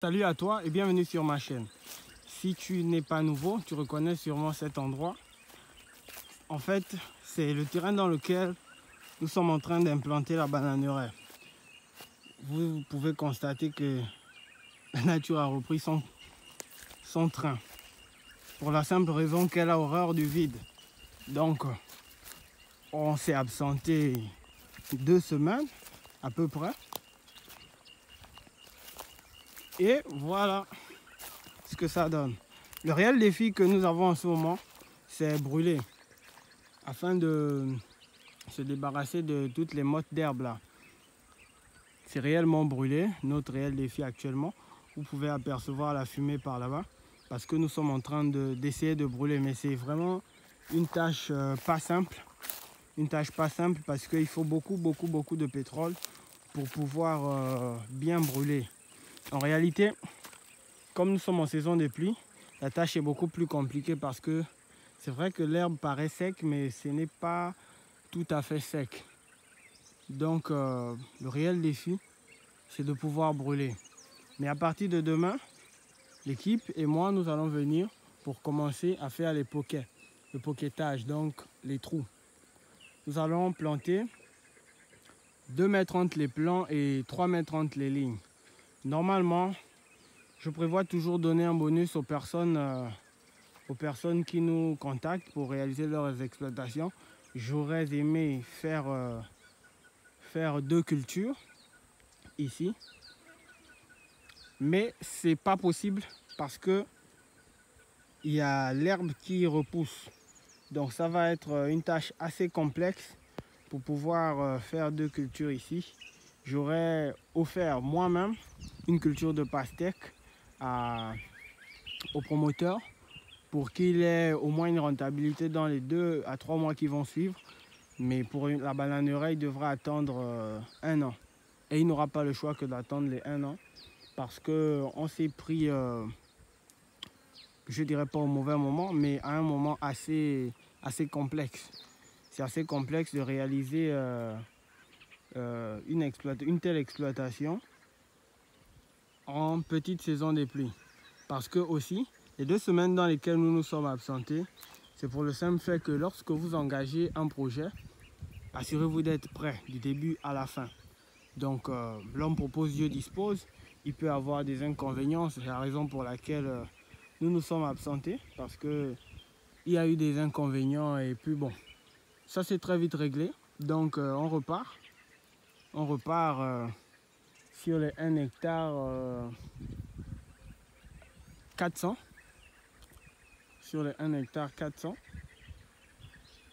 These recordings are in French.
Salut à toi et bienvenue sur ma chaîne. Si tu n'es pas nouveau, tu reconnais sûrement cet endroit. En fait, c'est le terrain dans lequel nous sommes en train d'implanter la bananeraie. Vous pouvez constater que la nature a repris son train. Pour la simple raison qu'elle a horreur du vide. Donc, on s'est absenté 2 semaines à peu près. Et voilà ce que ça donne. Le réel défi que nous avons en ce moment, c'est brûler. Afin de se débarrasser de toutes les mottes d'herbe là. C'est réellement brûlé, notre réel défi actuellement. Vous pouvez apercevoir la fumée par là-bas. Parce que nous sommes en train d'essayer de brûler. Mais c'est vraiment une tâche pas simple. Une tâche pas simple parce qu'il faut beaucoup de pétrole pour pouvoir bien brûler. En réalité, comme nous sommes en saison des pluies, la tâche est beaucoup plus compliquée parce que c'est vrai que l'herbe paraît sec, mais ce n'est pas tout à fait sec. Donc le réel défi, c'est de pouvoir brûler. Mais à partir de demain, l'équipe et moi, nous allons venir pour commencer à faire les poquets, le poquettage, donc les trous. Nous allons planter 2 mètres entre les plants et 3 mètres entre les lignes. Normalement, je prévois toujours donner un bonus aux personnes qui nous contactent pour réaliser leurs exploitations. J'aurais aimé faire 2 cultures ici, mais c'est pas possible parce que il y a l'herbe qui repousse. Donc ça va être une tâche assez complexe pour pouvoir faire 2 cultures ici. J'aurais offert moi-même une culture de pastèque au promoteur pour qu'il ait au moins une rentabilité dans les 2 à 3 mois qui vont suivre. Mais pour la bananeraie, il devra attendre 1 an. Et il n'aura pas le choix que d'attendre les 1 an. Parce qu'on s'est pris, je dirais pas au mauvais moment, mais à un moment assez complexe. C'est assez complexe de réaliser une telle exploitation en petite saison des pluies. Parce que aussi, les 2 semaines dans lesquelles nous nous sommes absentés, c'est pour le simple fait que lorsque vous engagez un projet, assurez-vous d'être prêt du début à la fin. Donc l'homme propose, Dieu dispose. Il peut avoir des inconvénients, c'est la raison pour laquelle nous nous sommes absentés. Parce qu'il y a eu des inconvénients et puis bon, ça s'est très vite réglé. Donc on repart. On repart sur les 1 hectare 400. Sur les 1 hectare 400.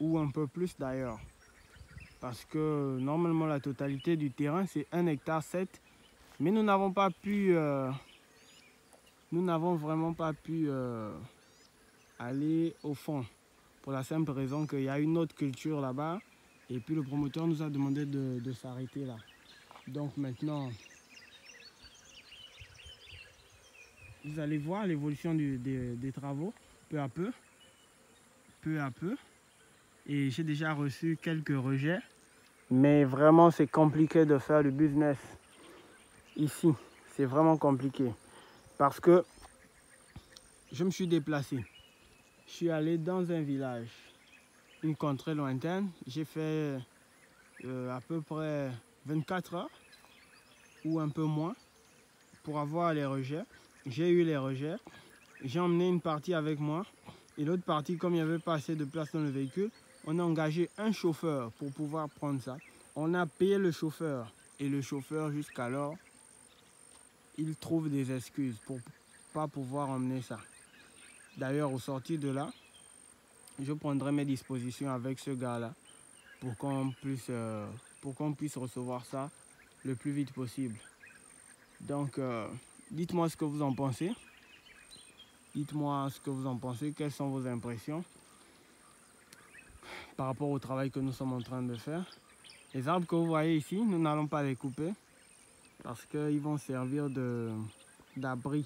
Ou un peu plus d'ailleurs. Parce que normalement la totalité du terrain c'est 1 hectare 7. Mais nous n'avons pas pu, nous n'avons vraiment pas pu aller au fond. Pour la simple raison qu'il y a une autre culture là-bas. Et puis le promoteur nous a demandé de s'arrêter là. Donc maintenant, vous allez voir l'évolution des travaux, peu à peu. Peu à peu. Et j'ai déjà reçu quelques rejets. Mais vraiment, c'est compliqué de faire du business ici. C'est vraiment compliqué. Parce que je me suis déplacé. Je suis allé dans un village, une contrée lointaine. J'ai fait à peu près 24 heures ou un peu moins pour avoir les rejets. J'ai eu les rejets. J'ai emmené une partie avec moi. Et l'autre partie, comme il n'y avait pas assez de place dans le véhicule, on a engagé un chauffeur pour pouvoir prendre ça. On a payé le chauffeur. Et le chauffeur, jusqu'alors, il trouve des excuses pour ne pas pouvoir emmener ça. D'ailleurs, au sortir de là, je prendrai mes dispositions avec ce gars-là pour qu'on puisse recevoir ça le plus vite possible. Donc, dites-moi ce que vous en pensez. Dites-moi ce que vous en pensez, quelles sont vos impressions par rapport au travail que nous sommes en train de faire. Les arbres que vous voyez ici, nous n'allons pas les couper parce qu'ils vont servir d'abri.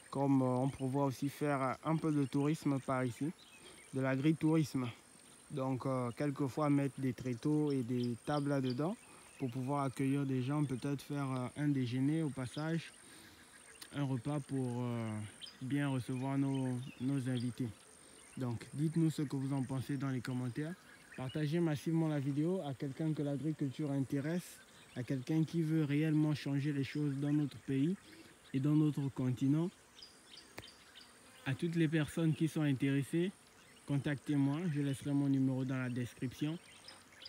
Comme on prévoit aussi faire un peu de tourisme par ici, de l'agritourisme. Donc, quelquefois mettre des tréteaux et des tables là-dedans pour pouvoir accueillir des gens, peut-être faire un déjeuner au passage un repas pour bien recevoir nos invités. Donc dites-nous ce que vous en pensez dans les commentaires. Partagez massivement la vidéo à quelqu'un que l'agriculture intéresse, à quelqu'un qui veut réellement changer les choses dans notre pays et dans notre continent. À toutes les personnes qui sont intéressées, contactez-moi, je laisserai mon numéro dans la description.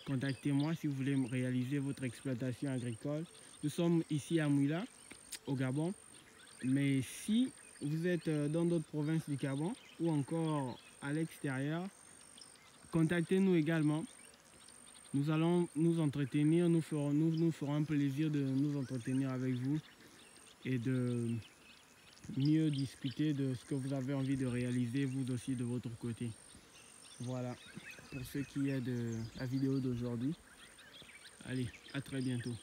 Contactez-moi si vous voulez réaliser votre exploitation agricole. Nous sommes ici à Mouila, au Gabon. Mais si vous êtes dans d'autres provinces du Gabon ou encore à l'extérieur, contactez-nous également. Nous allons nous entretenir, nous ferons un plaisir de nous entretenir avec vous et de mieux discuter de ce que vous avez envie de réaliser vous aussi de votre côté. Voilà pour ce qui est de la vidéo d'aujourd'hui. Allez, à très bientôt.